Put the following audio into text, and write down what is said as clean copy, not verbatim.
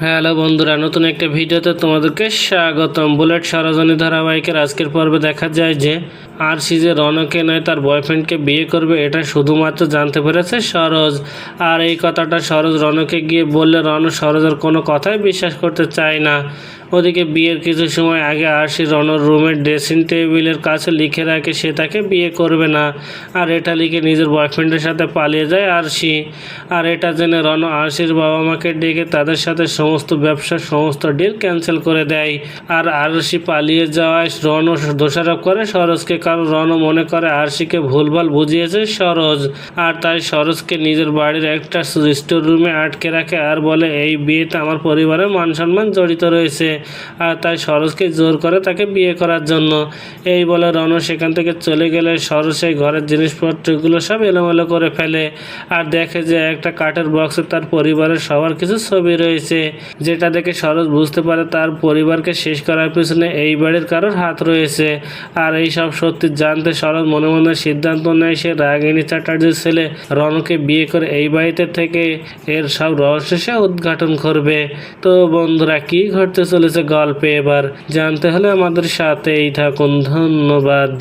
Hello বন্ধুরা, নতুন একটা ভিডিওতে তোমাদেরকে স্বাগতম। বুলেট সরজনী ধারাবাহিকের আজকের পর্বে দেখা যায় যে আরশি যে রনকে নয় তার বয়ফ্রেন্ডকে বিয়ে করবে এটা শুধুমাত্র জানতে পেরেছে সরোজ। আর এই কথাটা সরোজ রনকে গিয়ে বললে রন সরোজের কোনো কথাই বিশ্বাস করতে চায় না। ওদিকে বিয়ের কিছু সময় আগে আরশি রনর রুমের ড্রেসিং টেবিলের কাছে লিখে রাখে সে তাকে বিয়ে করবে না, আর এটা লিখে নিজের বয়ফ্রেন্ডের সাথে পালিয়ে যায় আরশি। আর এটা জেনে রন আরশির বাবা মাকে ডেকে তাদের সাথে সমস্ত ব্যবসার সমস্ত ডিল ক্যান্সেল করে দেয়। আর আরশি পালিয়ে যাওয়ায় রনও দোষারোপ করে সরোজকে, কারণ রনও মনে করে আরশিকে ভুলভাল বুঝিয়েছে সরোজ। আর তাই সরোজকে নিজের বাড়ির একটা স্টোর রুমে আটকে রাখে আর বলে এই বিয়েতে আমার পরিবারের মান সম্মান জড়িত রয়েছে, আর তাই সরোজকে জোর করে তাকে বিয়ে করার জন্য। এই বলে রন সেখান থেকে চলে গেলে সরোজ সেই ঘরের জিনিসপত্রগুলো সব এলোমেলো করে ফেলে আর দেখে যে একটা কাঠের বক্সে তার পরিবারের সবার কিছু ছবি রয়েছে, যেটা দেখে সরোজ বুঝতে পারে তার পরিবারকে শেষ করার পিছনে এই বাড়ির কারোর হাত রয়েছে। আর এই সব সত্যি জানতে সরোজ মনে মনে সিদ্ধান্ত নেয় সে রাগিনী চ্যাটার্জির ছেলে রনকে বিয়ে করে এই বাড়িতে থেকে এর সব রহস্য সে উদ্ঘাটন করবে। তো বন্ধুরা, কি ঘটতে চলেছে গল্পে এবার জানতে হলে আমাদের সাথেই থাকুন। ধন্যবাদ।